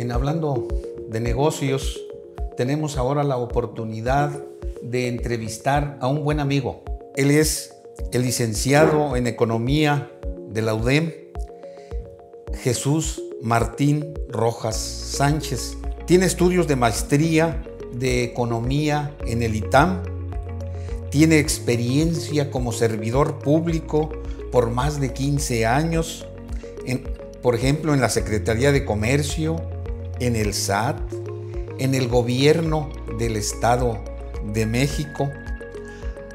En Hablando de Negocios, tenemos ahora la oportunidad de entrevistar a un buen amigo. Él es el licenciado en Economía de la UDEM, Jesús Martín Rojas Sánchez. Tiene estudios de maestría de Economía en el ITAM. Tiene experiencia como servidor público por más de 15 años, por ejemplo, en la Secretaría de Comercio, en el SAT, en el Gobierno del Estado de México.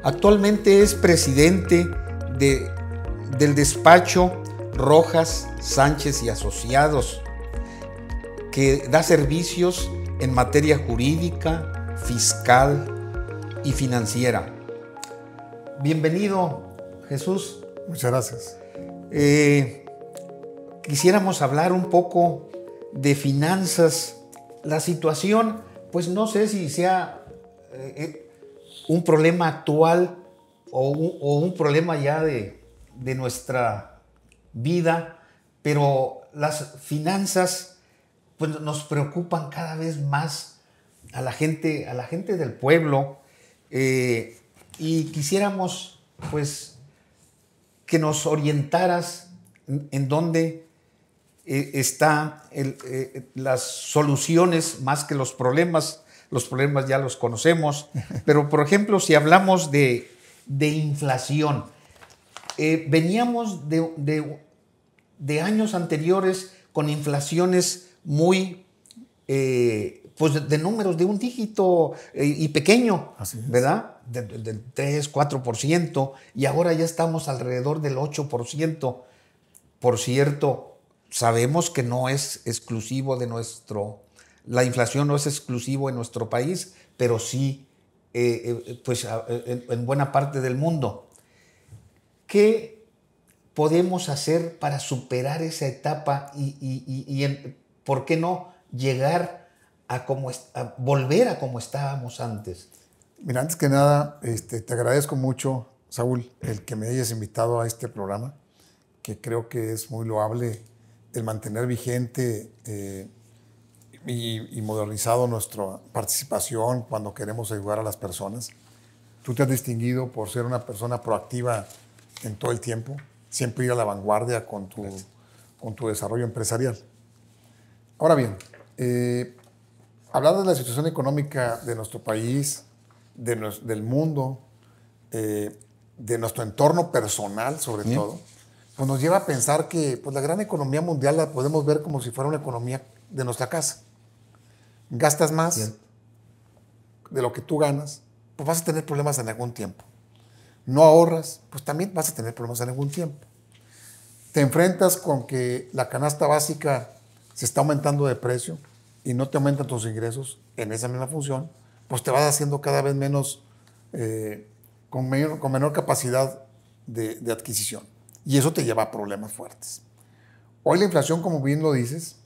Actualmente es presidente del despacho Rojas Sánchez y Asociados, que da servicios en materia jurídica, fiscal y financiera. Bienvenido, Jesús. Muchas gracias. Quisiéramos hablar un poco de finanzas. La situación, pues no sé si sea un problema actual o un problema ya de nuestra vida, pero las finanzas pues nos preocupan cada vez más a la gente del pueblo, y quisiéramos pues que nos orientaras en dónde están las soluciones más que los problemas. Los problemas ya los conocemos, pero por ejemplo, si hablamos de inflación, veníamos de años anteriores con inflaciones muy, pues de números de un dígito y pequeño, ¿verdad? Del 3, 4%, y ahora ya estamos alrededor del 8%. Por cierto, sabemos que no es exclusivo de la inflación no es exclusivo en nuestro país, pero sí pues en buena parte del mundo. ¿Qué podemos hacer para superar esa etapa y por qué no llegar a volver a como estábamos antes? Mira, antes que nada, te agradezco mucho, Saúl, el que me hayas invitado a este programa, que creo que es muy loable el mantener vigente y modernizado nuestra participación cuando queremos ayudar a las personas. Tú te has distinguido por ser una persona proactiva en todo el tiempo, siempre ir a la vanguardia con tu desarrollo empresarial. Ahora bien, hablar de la situación económica de nuestro país, del mundo, de nuestro entorno personal sobre todo, pues nos lleva a pensar que pues, la gran economía mundial la podemos ver como si fuera una economía de nuestra casa. Gastas más de lo que tú ganas, pues vas a tener problemas en algún tiempo. No ahorras, pues también vas a tener problemas en algún tiempo. Te enfrentas con que la canasta básica se está aumentando de precio y no te aumentan tus ingresos en esa misma función, pues te vas haciendo cada vez menos, con menor capacidad de adquisición. Y eso te lleva a problemas fuertes. Hoy la inflación, como bien lo dices,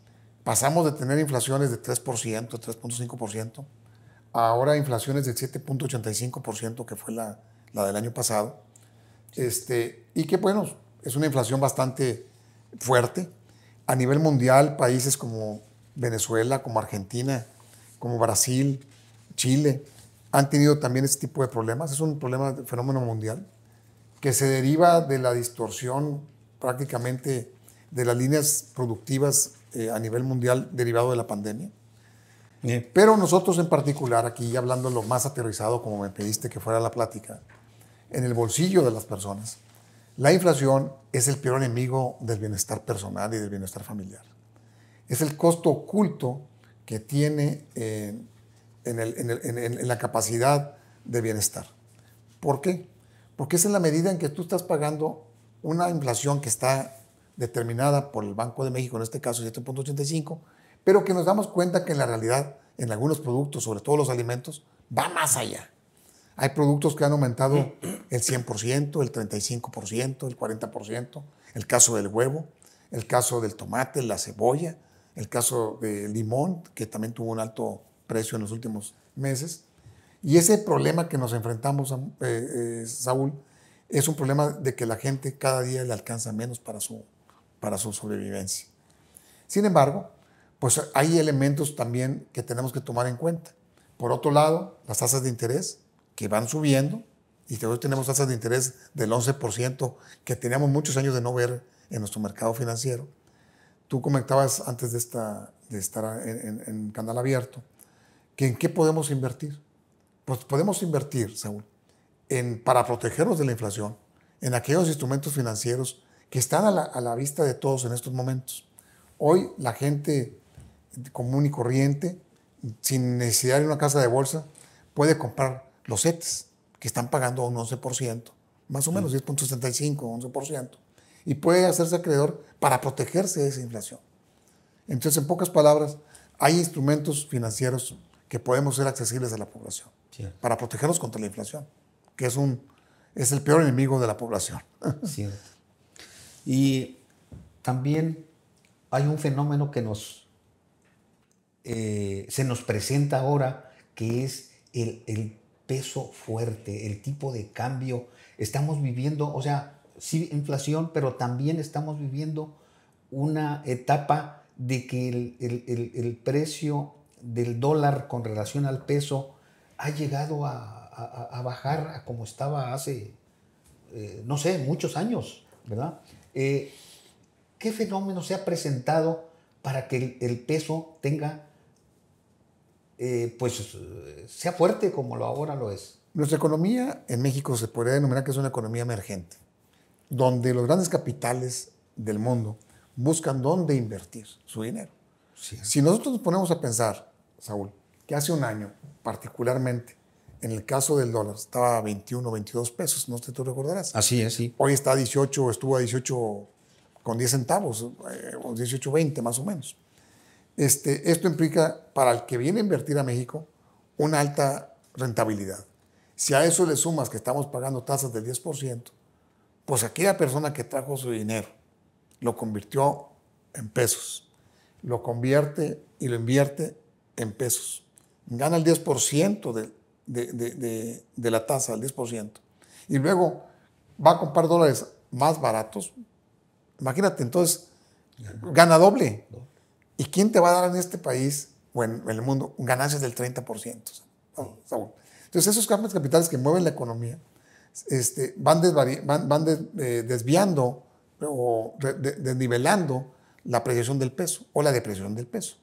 pasamos de tener inflaciones de 3%, 3.5%, a ahora inflaciones del 7.85%, que fue la del año pasado. Y que, bueno, es una inflación bastante fuerte. A nivel mundial, países como Venezuela, como Argentina, como Brasil, Chile, han tenido también este tipo de problemas. Es un problema, de fenómeno mundial, que se deriva de la distorsión prácticamente de las líneas productivas a nivel mundial derivado de la pandemia. Pero nosotros en particular, aquí hablando lo más aterrizado, como me pediste que fuera la plática, en el bolsillo de las personas, la inflación es el peor enemigo del bienestar personal y del bienestar familiar. Es el costo oculto que tiene en la capacidad de bienestar. ¿Por qué? Porque es en la medida en que tú estás pagando una inflación que está determinada por el Banco de México, en este caso 7.85, pero que nos damos cuenta que en la realidad, en algunos productos, sobre todo los alimentos, va más allá. Hay productos que han aumentado el 100%, el 35%, el 40%, el caso del huevo, el caso del tomate, la cebolla, el caso del limón, que también tuvo un alto precio en los últimos meses. Y ese problema que nos enfrentamos, Saúl, es un problema de que la gente cada día le alcanza menos para su sobrevivencia. Sin embargo, pues hay elementos también que tenemos que tomar en cuenta. Por otro lado, las tasas de interés que van subiendo, y hoy tenemos tasas de interés del 11% que teníamos muchos años de no ver en nuestro mercado financiero. Tú comentabas antes de estar en Canal Abierto, que ¿en qué podemos invertir? Pues podemos invertir, Saúl, para protegernos de la inflación, en aquellos instrumentos financieros que están a la vista de todos en estos momentos. Hoy la gente común y corriente, sin necesidad de una casa de bolsa, puede comprar los CETES, que están pagando un 11%, más o menos 10.65, 11%, y puede hacerse acreedor para protegerse de esa inflación. Entonces, en pocas palabras, hay instrumentos financieros que podemos ser accesibles a la población, sí, para protegernos contra la inflación, que es el peor enemigo de la población. Sí. Y también hay un fenómeno que se nos presenta ahora, que es el peso fuerte, el tipo de cambio. Estamos viviendo, o sea, sí inflación, pero también estamos viviendo una etapa de que el precio del dólar con relación al peso ha llegado a bajar a como estaba hace, no sé, muchos años, ¿verdad? ¿Qué fenómeno se ha presentado para que el peso tenga, pues, sea fuerte como ahora lo es? Nuestra economía en México se podría denominar que es una economía emergente, donde los grandes capitales del mundo buscan dónde invertir su dinero. Sí. Si nosotros nos ponemos a pensar, Saúl, que hace un año, particularmente, en el caso del dólar, estaba a 21, 22 pesos, no sé si tú recordarás. Así es, sí. Hoy está a 18, estuvo a 18 con 10 centavos, o 18.20 más o menos. Esto implica, para el que viene a invertir a México, una alta rentabilidad. Si a eso le sumas que estamos pagando tasas del 10%, pues aquella persona que trajo su dinero, lo convirtió en pesos, lo convierte y lo invierte en pesos, gana el 10% de la tasa, el 10%, y luego va a comprar dólares más baratos. Imagínate, entonces, gana doble. ¿Y quién te va a dar en este país o en el mundo ganancias del 30%? Entonces, esos cambios capitales que mueven la economía van desviando o desnivelando la apreciación del peso o la depreciación del peso.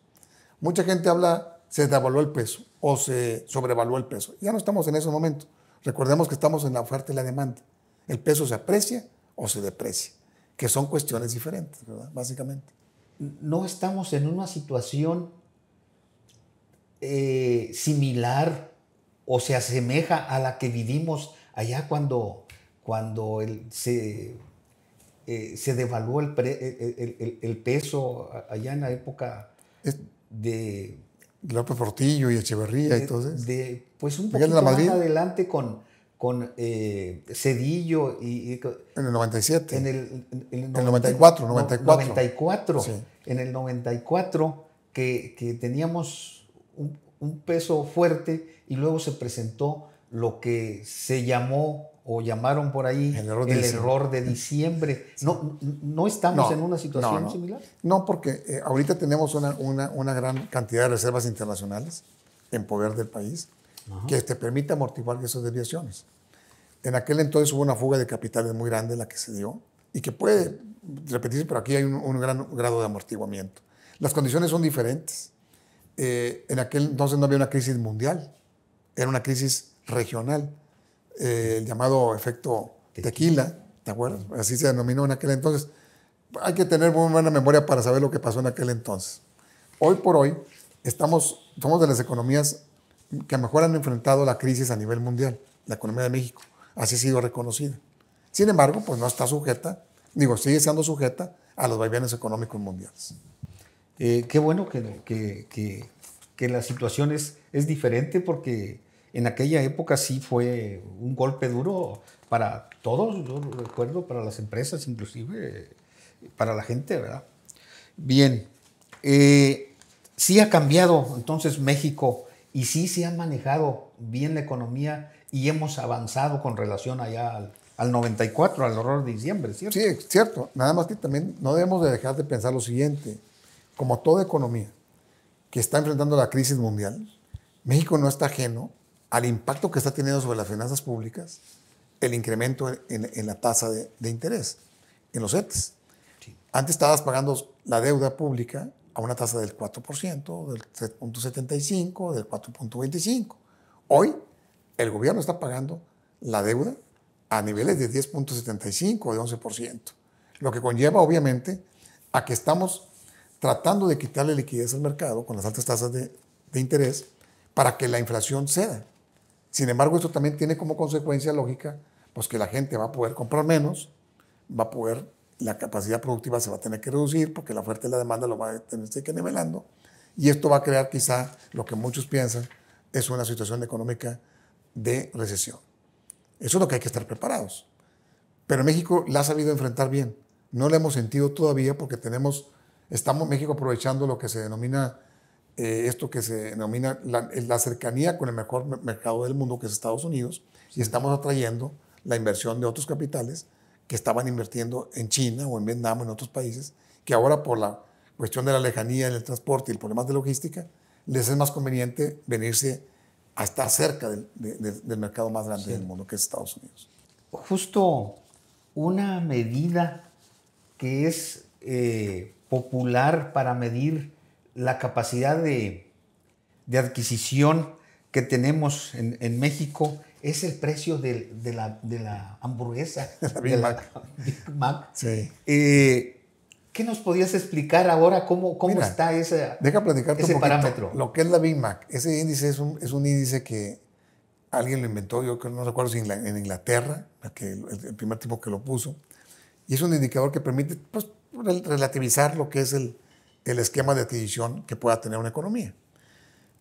Mucha gente habla, se devaluó el peso o se sobrevaluó el peso. Ya no estamos en ese momento. Recordemos que estamos en la oferta y la demanda. El peso se aprecia o se deprecia, que son cuestiones diferentes, ¿verdad? Básicamente. No estamos en una situación similar o se asemeja a la que vivimos allá cuando se devaluó el peso allá en la época de López Portillo y Echeverría y todo eso. Pues un poquito más adelante con Zedillo y en el 97. En el 94. Sí. En el 94 que teníamos un peso fuerte y luego se presentó lo que se llamó o llamaron por ahí el error de diciembre. Sí. ¿No estamos en una situación similar? No, porque ahorita tenemos una gran cantidad de reservas internacionales en poder del país, que te permite amortiguar esas desviaciones. En aquel entonces hubo una fuga de capitales muy grande la que se dio y que puede repetirse, pero aquí hay un gran grado de amortiguamiento. Las condiciones son diferentes. En aquel entonces no había una crisis mundial, era una crisis regional, el llamado efecto tequila, ¿te acuerdas? Así se denominó en aquel entonces. Hay que tener muy buena memoria para saber lo que pasó en aquel entonces. Hoy por hoy somos de las economías que mejor han enfrentado la crisis a nivel mundial, la economía de México. Así ha sido reconocida. Sin embargo, pues no está sujeta, sigue siendo sujeta a los vaivenes económicos mundiales. Qué bueno que la situación es diferente, porque en aquella época sí fue un golpe duro para todos, yo recuerdo, para las empresas, inclusive para la gente, ¿verdad? Bien, sí ha cambiado entonces México y sí se ha manejado bien la economía y hemos avanzado con relación allá al 94, al horror de diciembre, ¿cierto? Sí, es cierto. Nada más que también no debemos de dejar de pensar lo siguiente. Como toda economía, que está enfrentando la crisis mundial, México no está ajeno al impacto que está teniendo sobre las finanzas públicas el incremento en la tasa de interés, en los CETES. Sí. Antes estabas pagando la deuda pública a una tasa del 4%, del 3.75%, del 4.25%. Hoy, el gobierno está pagando la deuda a niveles de 10.75% o de 11%, lo que conlleva, obviamente, a que estamos tratando de quitarle liquidez al mercado con las altas tasas de interés para que la inflación ceda. Sin embargo, esto también tiene como consecuencia lógica pues que la gente va a poder comprar menos, la capacidad productiva se va a tener que reducir porque la oferta y la demanda lo va a tener que nivelando, y esto va a crear quizá lo que muchos piensan es una situación económica de recesión. Eso es lo que hay que estar preparados. Pero México la ha sabido enfrentar bien. No la hemos sentido todavía porque estamos México aprovechando lo que se denomina la cercanía con el mejor mercado del mundo, que es Estados Unidos, sí. Y estamos atrayendo la inversión de otros capitales que estaban invirtiendo en China o en Vietnam o en otros países, que ahora por la cuestión de la lejanía en el transporte y el problemas de logística, les es más conveniente venirse a estar cerca del mercado más grande, sí, del mundo, que es Estados Unidos. Justo una medida que es popular para medir la capacidad de adquisición que tenemos en México es el precio de la hamburguesa, la Big Mac. Big Mac. Sí. ¿Qué nos podías explicar ahora? ¿Cómo Mira, está ese parámetro? Lo que es la Big Mac. Ese índice es un índice que alguien lo inventó, yo no recuerdo si en Inglaterra, el primer tipo que lo puso. Y es un indicador que permite pues, relativizar lo que es el esquema de adquisición que pueda tener una economía.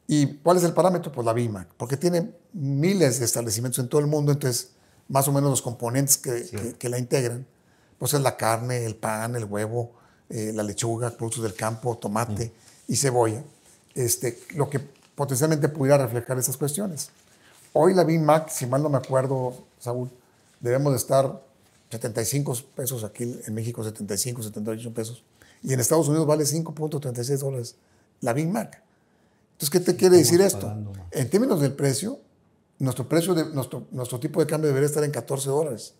¿Y cuál es el parámetro? Pues la Big Mac, porque tiene miles de establecimientos en todo el mundo, entonces más o menos los componentes que la integran, pues es la carne, el pan, el huevo, la lechuga, productos del campo, tomate y cebolla, lo que potencialmente pudiera reflejar esas cuestiones. Hoy la Big Mac, si mal no me acuerdo, Saúl, debemos de estar 75 pesos, aquí en México 75, 78 pesos, y en Estados Unidos vale $5.36 la Big Mac. Entonces, ¿qué te quiere decir esto? En términos del precio, nuestro tipo de cambio debería estar en $14,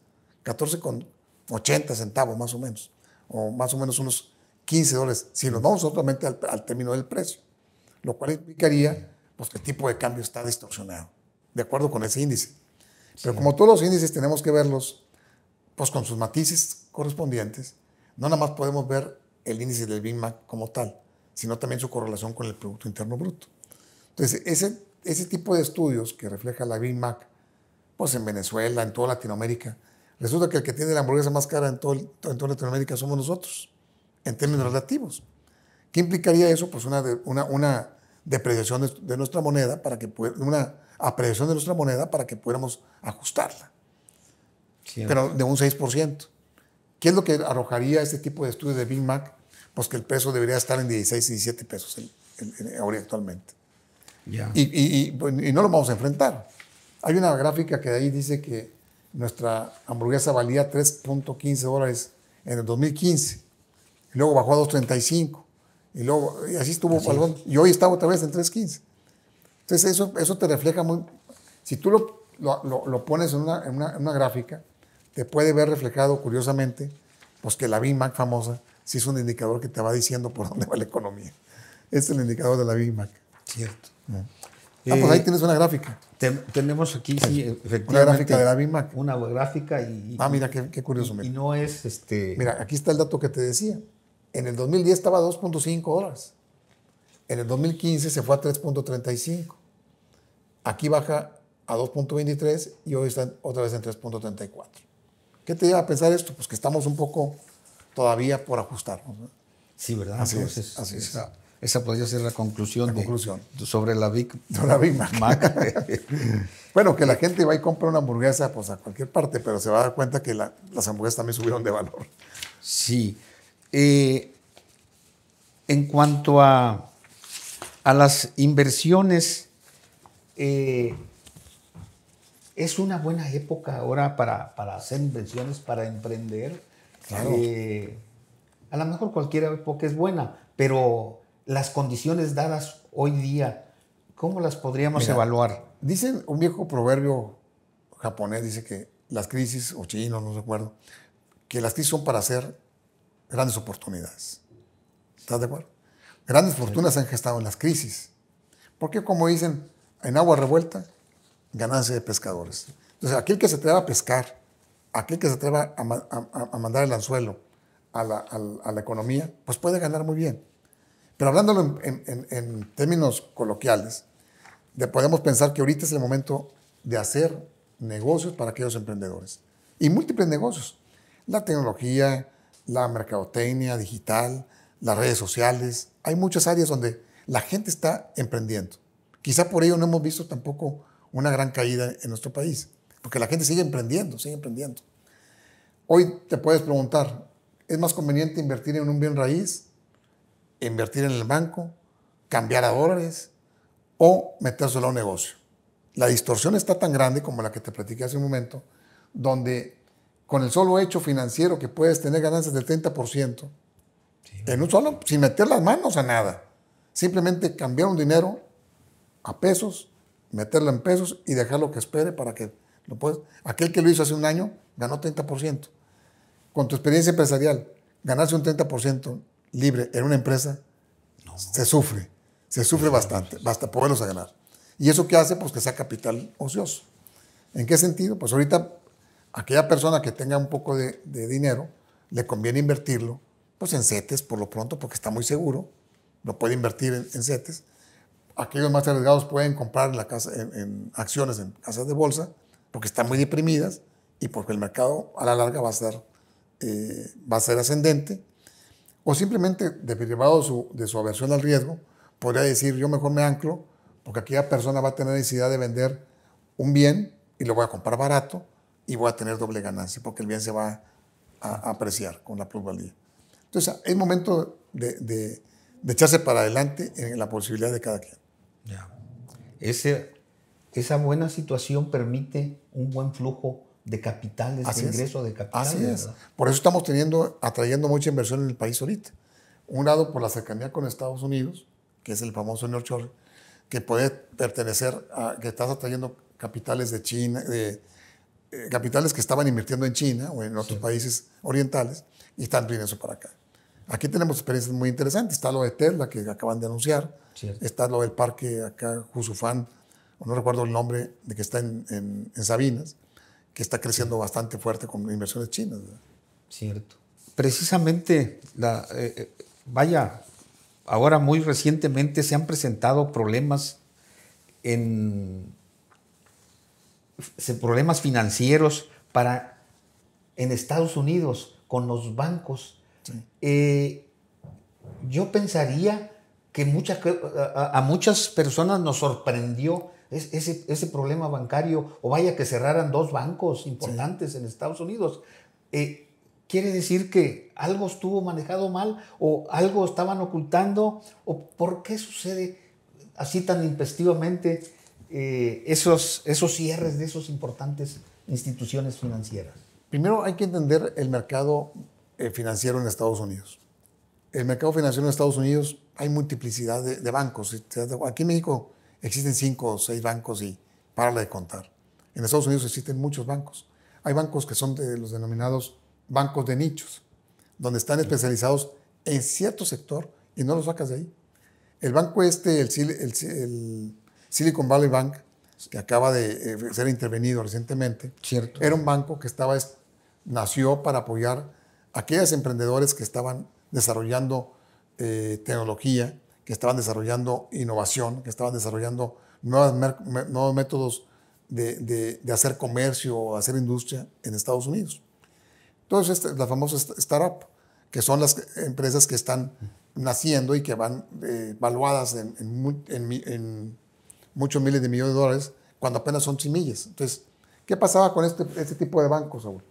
14,80 centavos más o menos, o más o menos unos $15, si nos vamos solamente al término del precio, lo cual implicaría pues, que el tipo de cambio está distorsionado, de acuerdo con ese índice. Pero como todos los índices tenemos que verlos pues, con sus matices correspondientes, no nada más podemos ver el índice del Big Mac como tal, sino también su correlación con el Producto Interno Bruto. Entonces, ese tipo de estudios que refleja la Big Mac, pues en Venezuela, en toda Latinoamérica, resulta que el que tiene la hamburguesa más cara en toda Latinoamérica somos nosotros, en términos relativos. ¿Qué implicaría eso? Pues una depreciación de nuestra moneda, una apreciación de nuestra moneda para que pudiéramos ajustarla. Cierto. Pero de un 6%. ¿Qué es lo que arrojaría este tipo de estudios de Big Mac? Pues que el peso debería estar en 16 y 17 pesos ahora actualmente. Yeah. Y no lo vamos a enfrentar. Hay una gráfica que de ahí dice que nuestra hamburguesa valía $3.15 en el 2015. Y luego bajó a $2.35. Y así estuvo. Y hoy está otra vez en $3.15. Entonces eso te refleja muy... Si tú lo pones en una gráfica, te puede ver reflejado, curiosamente, pues que la Big Mac famosa sí es un indicador que te va diciendo por dónde va la economía. Este es el indicador de la Big Mac. Cierto. Pues ahí tienes una gráfica. Tenemos aquí, sí, efectivamente. Una gráfica de la Big Mac. Una gráfica y... mira, qué curioso. Y no es... Mira, aquí está el dato que te decía. En el 2010 estaba a $2.5. En el 2015 se fue a 3.35. Aquí baja a 2.23 y hoy está otra vez en 3.34. ¿Qué te lleva a pensar esto? Pues que estamos un poco todavía por ajustarnos, ¿no? Sí, ¿verdad? Así Entonces, es. Esa podría ser la conclusión. Sobre la Big Mac. Bueno, que la gente va y compra una hamburguesa pues, a cualquier parte, pero se va a dar cuenta que las hamburguesas también subieron de valor. Sí. En cuanto a las inversiones, es una buena época ahora para hacer inversiones, para emprender. Claro. A lo mejor cualquier época es buena, pero las condiciones dadas hoy día, ¿cómo las podríamos Mira, evaluar? Dicen, un viejo proverbio japonés dice que las crisis, o chino, no recuerdo, que las crisis son para hacer grandes oportunidades. ¿Estás de acuerdo? Grandes fortunas se han gestado en las crisis. Porque, como dicen, en agua revuelta, ganancia de pescadores. Entonces, aquel que se atreva a pescar, aquel que se atreva a mandar el anzuelo a la economía, pues puede ganar muy bien. Pero hablándolo en términos coloquiales, podemos pensar que ahorita es el momento de hacer negocios para aquellos emprendedores. Y múltiples negocios. La tecnología, la mercadotecnia digital, las redes sociales. Hay muchas áreas donde la gente está emprendiendo. Quizá por ello no hemos visto tampoco una gran caída en nuestro país, porque la gente sigue emprendiendo, sigue emprendiendo. Hoy te puedes preguntar, ¿es más conveniente invertir en un bien raíz, invertir en el banco, cambiar a dólares o metérselo a un negocio? La distorsión está tan grande como la que te platiqué hace un momento, donde con el solo hecho financiero que puedes tener ganancias del 30%, en un solo, sin meter las manos a nada, simplemente cambiar un dinero a pesos, meterlo en pesos y dejarlo que espere para que lo puedas. Aquel que lo hizo hace un año ganó 30%. Con tu experiencia empresarial, ganarse un 30% libre en una empresa, se sufre bastante, basta poderlos a ganar. ¿Y eso qué hace? Pues que sea capital ocioso. ¿En qué sentido? Pues ahorita aquella persona que tenga un poco de dinero, le conviene invertirlo pues en CETES por lo pronto, porque está muy seguro, lo puede invertir en CETES. Aquellos más arriesgados pueden comprar en acciones en casas de bolsa, porque están muy deprimidas y porque el mercado a la larga va a ser ascendente. O simplemente, derivado de su aversión al riesgo, podría decir, yo mejor me anclo, porque aquella persona va a tener necesidad de vender un bien y lo voy a comprar barato y voy a tener doble ganancia, porque el bien se va a apreciar con la plusvalía. Entonces, es momento de echarse para adelante en la posibilidad de cada quien. Ya. Esa buena situación permite un buen flujo de capitales, de ingreso de capitales. Así es. ¿Verdad? Por eso estamos atrayendo mucha inversión en el país ahorita. Un lado por la cercanía con Estados Unidos, que es el famoso nearshoring, que puede pertenecer que estás atrayendo capitales de China, capitales que estaban invirtiendo en China o en otros países orientales y están trayendo eso para acá. Aquí tenemos experiencias muy interesantes. Está lo de Tesla, que acaban de anunciar. Cierto. Está lo del parque acá, Jusufán, no recuerdo el nombre, de que está en Sabinas, que está creciendo bastante fuerte con inversiones chinas. ¿Verdad? Cierto. Precisamente, ahora muy recientemente se han presentado problemas problemas financieros en Estados Unidos con los bancos. Sí. Yo pensaría que a muchas personas nos sorprendió ese problema bancario, o vaya que cerraran 2 bancos importantes en Estados Unidos. ¿Quiere decir que algo estuvo manejado mal o algo estaban ocultando? ¿O por qué sucede así tan intempestivamente esos cierres de esas importantes instituciones financieras? Primero hay que entender el mercado financiero en Estados Unidos. El mercado financiero en Estados Unidos hay multiplicidad de bancos. Aquí en México existen 5 o 6 bancos y párale de contar. En Estados Unidos existen muchos bancos. Hay bancos que son de los denominados bancos de nichos, donde están especializados en cierto sector y no los sacas de ahí. El banco el Silicon Valley Bank, que acaba de ser intervenido recientemente, cierto, era un banco que nació para apoyar a aquellos emprendedores que estaban desarrollando tecnología, que estaban desarrollando innovación, que estaban desarrollando nuevos métodos de hacer comercio o hacer industria en Estados Unidos. Entonces, las famosas startup, que son las empresas que están naciendo y que van valuadas en muchos miles de millones de dólares cuando apenas son chimillas. Entonces, ¿qué pasaba con este tipo de bancos, Saúl?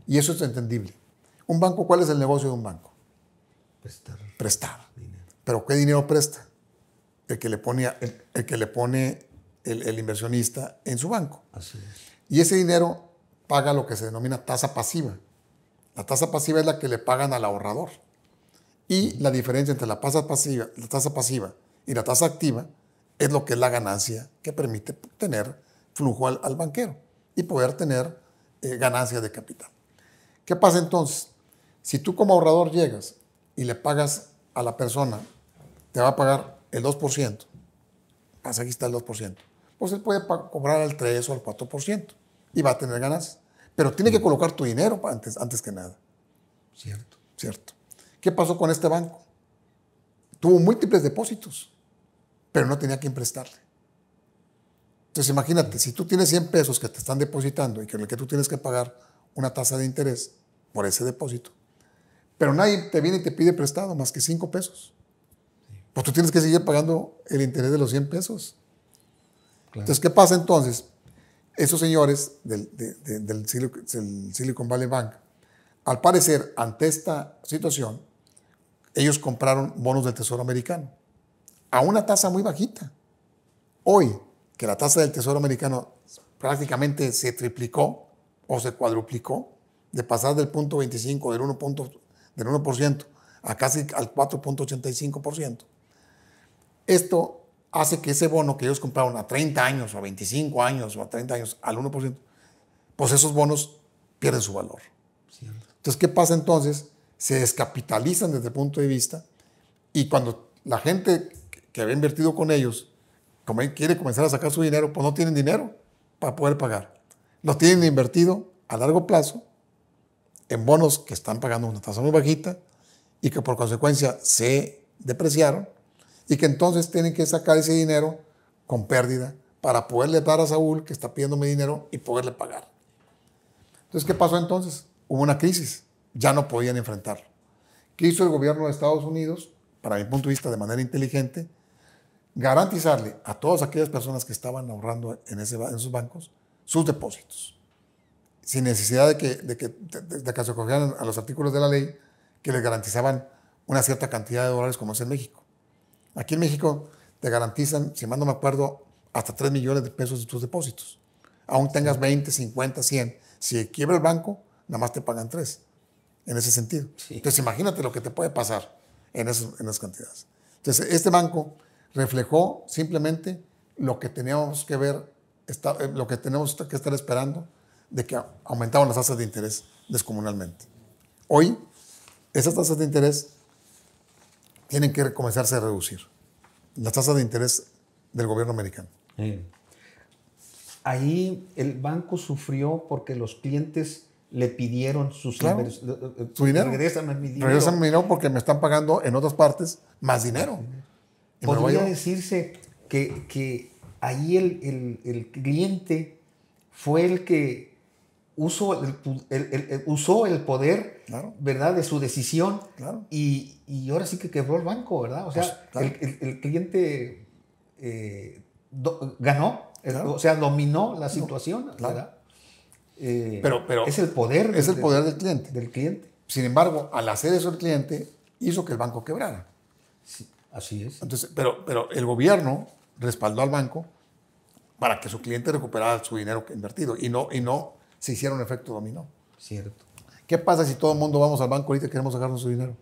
Y eso es entendible. Un banco, ¿cuál es el negocio de un banco? Prestar. Dinero. ¿Pero qué dinero presta? El que le pone el inversionista en su banco. Así es. Y ese dinero paga lo que se denomina tasa pasiva. La tasa pasiva es la que le pagan al ahorrador. Y la diferencia entre la tasa pasiva y la tasa activa es lo que es la ganancia que permite tener flujo al banquero y poder tener ganancias de capital. ¿Qué pasa entonces? Si tú como ahorrador llegas y le pagas a la persona, te va a pagar el 2%, pasa aquí está el 2%, pues él puede cobrar el 3 o el 4% y va a tener ganancias. Pero tiene que colocar tu dinero antes que nada. Cierto. ¿Cierto? ¿Qué pasó con este banco? Tuvo múltiples depósitos, pero no tenía quien prestarle. Entonces imagínate, si tú tienes 100 pesos que te están depositando y que en el que tú tienes que pagar una tasa de interés por ese depósito, pero nadie te viene y te pide prestado más que 5 pesos. Pues tú tienes que seguir pagando el interés de los 100 pesos. Claro. Entonces, ¿qué pasa entonces? Esos señores del Silicon Valley Bank, al parecer, ante esta situación, ellos compraron bonos del Tesoro americano a una tasa muy bajita. Hoy, que la tasa del Tesoro americano prácticamente se triplicó o se cuadruplicó, de pasar del 0.25, del 1% a casi al 4.85%. Esto hace que ese bono que ellos compraron a 30 años, o a 25 años, o a 30 años, al 1%, pues esos bonos pierden su valor. Cierto. Entonces, ¿qué pasa entonces? Se descapitalizan desde el punto de vista y cuando la gente que había invertido con ellos quiere comenzar a sacar su dinero, pues no tienen dinero para poder pagar. Lo tienen invertido a largo plazo en bonos que están pagando una tasa muy bajita y que por consecuencia se depreciaron y que entonces tienen que sacar ese dinero con pérdida para poderle dar a Saúl, que está pidiéndome dinero, y poderle pagar. Entonces, ¿qué pasó entonces? Hubo una crisis, ya no podían enfrentarlo. ¿Qué hizo el gobierno de Estados Unidos? Para mi punto de vista, de manera inteligente, garantizarle a todas aquellas personas que estaban ahorrando en esos bancos sus depósitos, sin necesidad de que se cogieran a los artículos de la ley que les garantizaban una cierta cantidad de dólares, como es en México. Aquí en México te garantizan, si mal no me acuerdo, hasta 3 millones de pesos de tus depósitos. Aún tengas 20, 50, 100. Si quiebra el banco, nada más te pagan 3. En ese sentido. Sí. Entonces imagínate lo que te puede pasar en esas cantidades. Entonces este banco reflejó simplemente lo que teníamos que ver, lo que tenemos que estar esperando, de que aumentaban las tasas de interés descomunalmente. Hoy, esas tasas de interés tienen que comenzarse a reducir. Las tasas de interés del gobierno americano. Ahí el banco sufrió porque los clientes le pidieron su dinero. Regrésame mi dinero. Regrésame mi dinero porque me están pagando en otras partes más dinero. Podría decirse que ahí el cliente fue el que usó el poder, claro, ¿verdad?, de su decisión, claro, y ahora sí que quebró el banco, ¿verdad? O sea, pues, claro, el cliente ganó, claro, o sea, dominó la situación, no, claro, ¿verdad? Pero es el poder. Es el poder del cliente. Del cliente. Sin embargo, al hacer eso el cliente hizo que el banco quebrara. Sí, así es. Entonces, pero el gobierno respaldó al banco para que su cliente recuperara su dinero invertido y no se hiciera un efecto dominó. Cierto. ¿Qué pasa si todo el mundo vamos al banco ahorita y queremos sacarnos su dinero?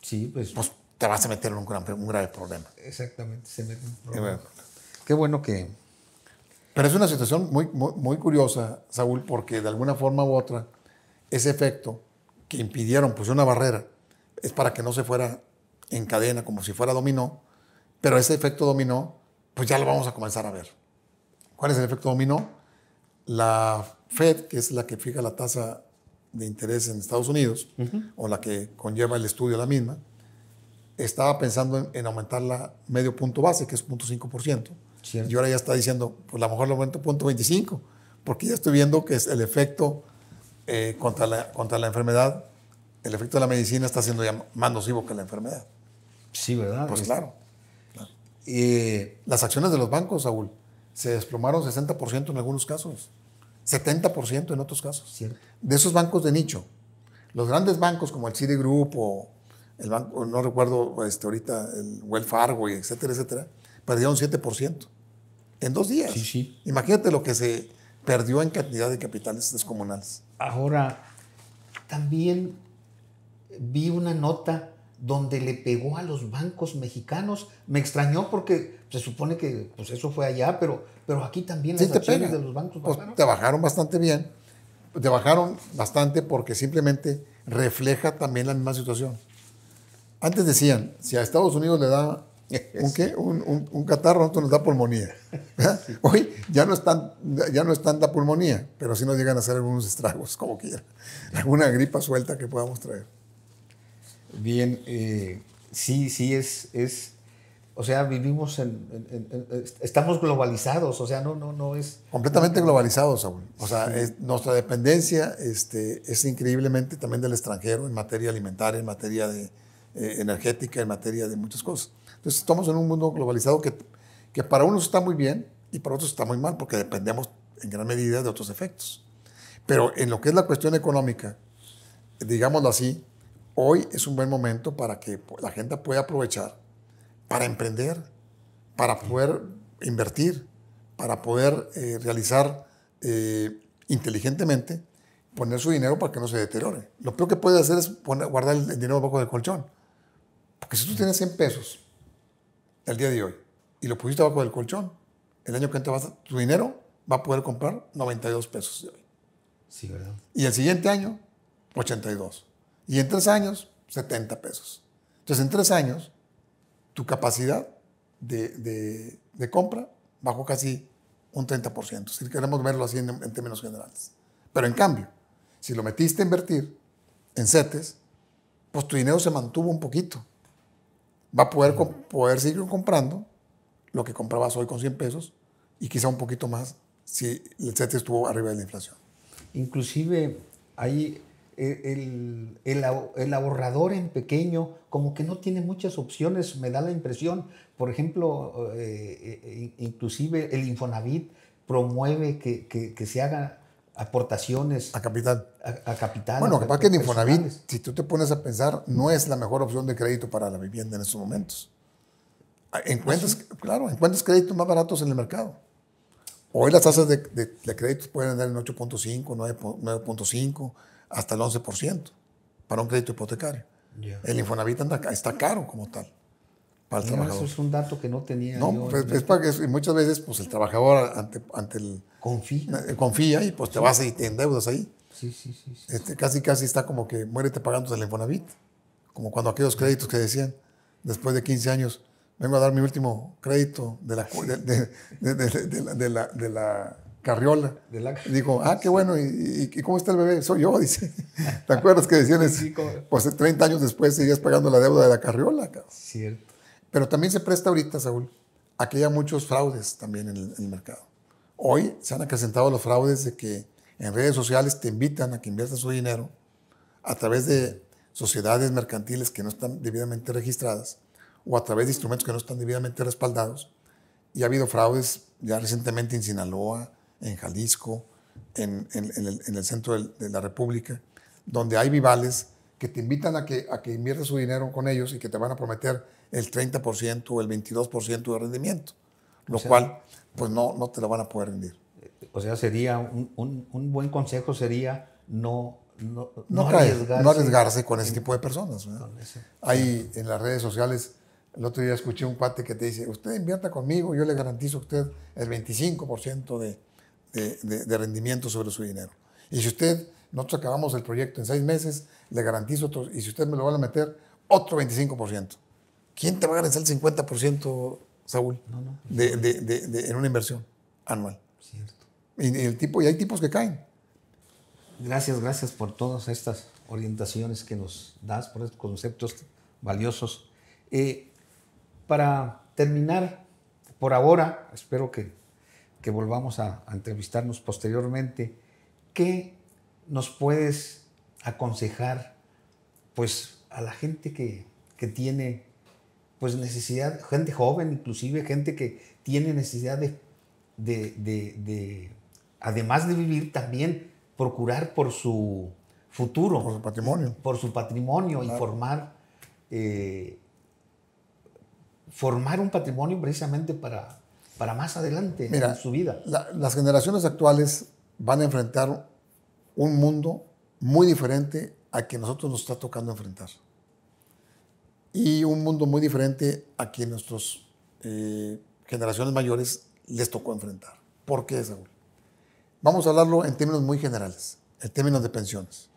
Sí, pues te vas a meter en un grave problema. Exactamente, se mete en un problema. Qué bueno que... Pero es una situación muy curiosa, Saúl, porque de alguna forma u otra, ese efecto que impidieron, pues una barrera, es para que no se fuera en cadena como si fuera dominó, pero ese efecto dominó, pues ya lo vamos a comenzar a ver. ¿Cuál es el efecto dominó? La Fed, que es la que fija la tasa de interés en Estados Unidos, o la que conlleva el estudio de la misma, estaba pensando en aumentarla medio punto base, que es 0.5%. Cierto. Y ahora ya está diciendo, pues a lo mejor lo aumento 0.25, porque ya estoy viendo que es el efecto contra la enfermedad, el efecto de la medicina está siendo ya más nocivo que la enfermedad. Sí, ¿verdad? Pues claro. Las acciones de los bancos, Saúl, se desplomaron 60% en algunos casos, 70% en otros casos. Cierto. De esos bancos de nicho. Los grandes bancos como el Citigroup o el banco, no recuerdo ahorita, el Wells Fargo, etcétera, etcétera, perdieron 7% en 2 días. Sí, sí. Imagínate lo que se perdió en cantidad de capitales descomunales. Ahora, también vi una nota donde le pegó a los bancos mexicanos. Me extrañó porque se supone que pues eso fue allá, pero aquí también las acciones de los bancos bajaron. Pues te bajaron bastante bien. Te bajaron bastante porque simplemente refleja también la misma situación. Antes decían, si a Estados Unidos le da un catarro, a nosotros nos da pulmonía. Sí. Hoy ya no es tanta pulmonía, pero sí nos llegan a hacer algunos estragos, como quiera. Alguna gripa suelta que podamos traer. Bien, sí es, o sea, vivimos estamos globalizados, o sea, no es... Completamente globalizados, Saúl. O sea, sí. Nuestra dependencia es increíblemente también del extranjero en materia alimentaria, en materia de energética, en materia de muchas cosas. Entonces estamos en un mundo globalizado que para unos está muy bien y para otros está muy mal, porque dependemos en gran medida de otros efectos. Pero en lo que es la cuestión económica, digámoslo así, hoy es un buen momento para que la gente pueda aprovechar para emprender, para poder invertir, para poder realizar inteligentemente, poner su dinero para que no se deteriore. Lo peor que puede hacer es guardar el dinero debajo del colchón. Porque si tú tienes 100 pesos el día de hoy y lo pusiste debajo del colchón, el año que entra tu dinero va a poder comprar 92 pesos de hoy. Sí, ¿verdad? Y el siguiente año, 82. Y en 3 años, 70 pesos. Entonces, en 3 años, tu capacidad de compra bajó casi un 30%. Si queremos verlo así en términos generales. Pero en cambio, si lo metiste a invertir en CETES, pues tu dinero se mantuvo un poquito. Va a poder seguir comprando lo que comprabas hoy con 100 pesos y quizá un poquito más si el CETES estuvo arriba de la inflación. Inclusive hay el ahorrador en pequeño como que no tiene muchas opciones, me da la impresión. Por ejemplo, inclusive el Infonavit promueve que se haga aportaciones a capital. A capital. Bueno, lo que pasa es que el Infonavit, si tú te pones a pensar, no es la mejor opción de crédito para la vivienda en estos momentos. Encuentras créditos más baratos en el mercado. Hoy las tasas de créditos pueden andar en 8.5, 9.5, hasta el 11% para un crédito hipotecario. Yeah. El Infonavit está caro como tal para el trabajador. Eso es un dato que no tenía. No, pues, es para que muchas veces pues, el trabajador ante el... Confía y pues te vas y te endeudas ahí. Sí. Casi está como que muérete pagando el Infonavit. Como cuando aquellos créditos que decían, después de 15 años, vengo a dar mi último crédito de la carriola. Dijo, qué bueno, ¿y cómo está el bebé? Soy yo, dice. ¿Te acuerdas que decían eso? Pues 30 años después seguías pagando la deuda de la carriola. Cabrón. Cierto. Pero también se presta ahorita, Saúl, a que haya muchos fraudes también en el mercado. Hoy se han acrecentado los fraudes de que en redes sociales te invitan a que inviertas su dinero a través de sociedades mercantiles que no están debidamente registradas o a través de instrumentos que no están debidamente respaldados. Y ha habido fraudes ya recientemente en Sinaloa, en Jalisco, en el centro de la República, donde hay vivales que te invitan a que inviertas su dinero con ellos y que te van a prometer el 30% o el 22% de rendimiento, lo cual pues no te lo van a poder rendir. O sea, sería un buen consejo sería no arriesgarse con ese tipo de personas. Hay en las redes sociales, el otro día escuché un cuate que te dice, usted invierta conmigo, yo le garantizo a usted el 25% de rendimiento sobre su dinero. Y si nosotros acabamos el proyecto en 6 meses, le garantizo otro, y si usted me lo va a meter, otro 25%. ¿Quién te va a garantizar el 50%, Saúl, en una inversión anual? Cierto. Y hay tipos que caen. Gracias por todas estas orientaciones que nos das, por estos conceptos valiosos. Para terminar, por ahora, espero que volvamos a entrevistarnos posteriormente, ¿qué nos puedes aconsejar pues, a la gente que tiene pues, necesidad, gente joven inclusive, gente que tiene necesidad de además de vivir, también procurar por su futuro? Por su patrimonio. Por su patrimonio, claro. Y formar un patrimonio precisamente para más adelante. Mira, en su vida. Las generaciones actuales van a enfrentar un mundo muy diferente a que nosotros nos está tocando enfrentar. Y un mundo muy diferente a que nuestras generaciones mayores les tocó enfrentar. ¿Por qué, Saúl? Vamos a hablarlo en términos muy generales, en términos de pensiones.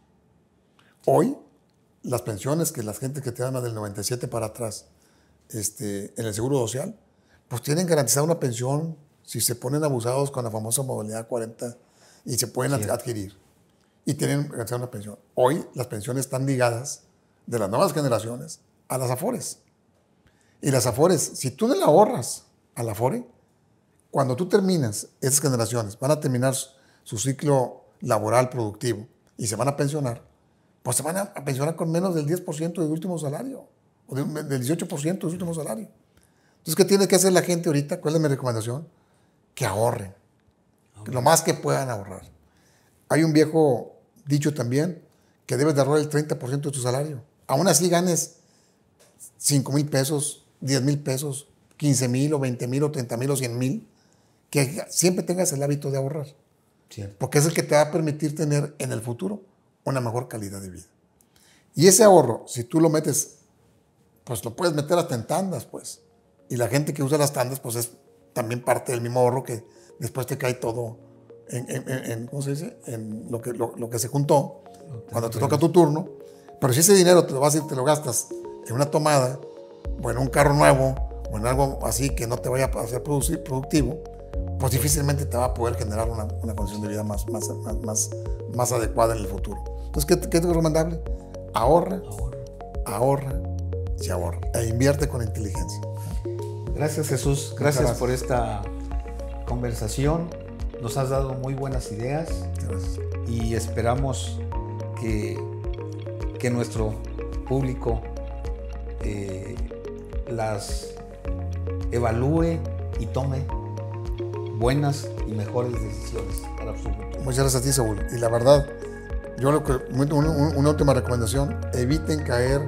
Hoy, las pensiones que las gentes que te dan del 97 para atrás en el Seguro Social, pues tienen garantizada una pensión si se ponen abusados con la famosa modalidad 40 y se pueden adquirir. Y tienen garantizada una pensión. Hoy, las pensiones están ligadas de las nuevas generaciones a las AFORES. Y las AFORES, si tú no le ahorras a la AFORE, cuando tú terminas, esas generaciones van a terminar su ciclo laboral productivo y se van a pensionar, pues se van a pensionar con menos del 10% del último salario, o del 18% del último salario. Entonces, ¿qué tiene que hacer la gente ahorita? ¿Cuál es mi recomendación? Que ahorren, lo más que puedan ahorrar. Hay un viejo dicho también, que debes de ahorrar el 30% de tu salario. Aún así ganes 5,000 pesos, 10,000 pesos, 15,000 o 20,000 o 30,000 o 100,000, que siempre tengas el hábito de ahorrar. Sí. Porque es el que te va a permitir tener en el futuro una mejor calidad de vida. Y ese ahorro, si tú lo metes, pues lo puedes meter hasta en tandas, pues. Y la gente que usa las tandas, pues es también parte del mismo ahorro que después te cae todo ¿cómo se dice? En lo que se juntó cuando te toca tu turno. Pero si ese dinero te lo vas y te lo gastas en una tomada, o en un carro nuevo, o en algo así que no te vaya a hacer productivo, pues difícilmente te va a poder generar una condición de vida más adecuada en el futuro. Entonces, ¿qué es recomendable? Ahorra y ahorra. E invierte con inteligencia. Gracias, Jesús. Gracias por esta conversación. Nos has dado muy buenas ideas. Gracias. Y esperamos que nuestro público las evalúe y tome buenas y mejores decisiones para su futuro. Muchas gracias a ti, Saúl. Y la verdad, yo una última recomendación: eviten caer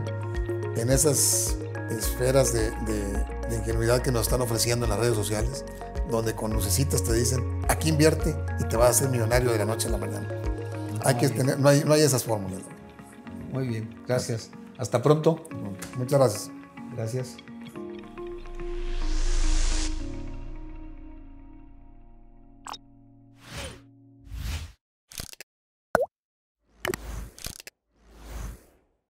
en esas esferas de ingenuidad que nos están ofreciendo en las redes sociales, donde con lucecitas te dicen, aquí invierte y te vas a hacer millonario de la noche a la mañana. No hay esas fórmulas. Muy bien, gracias. Hasta pronto. Muchas gracias. Gracias.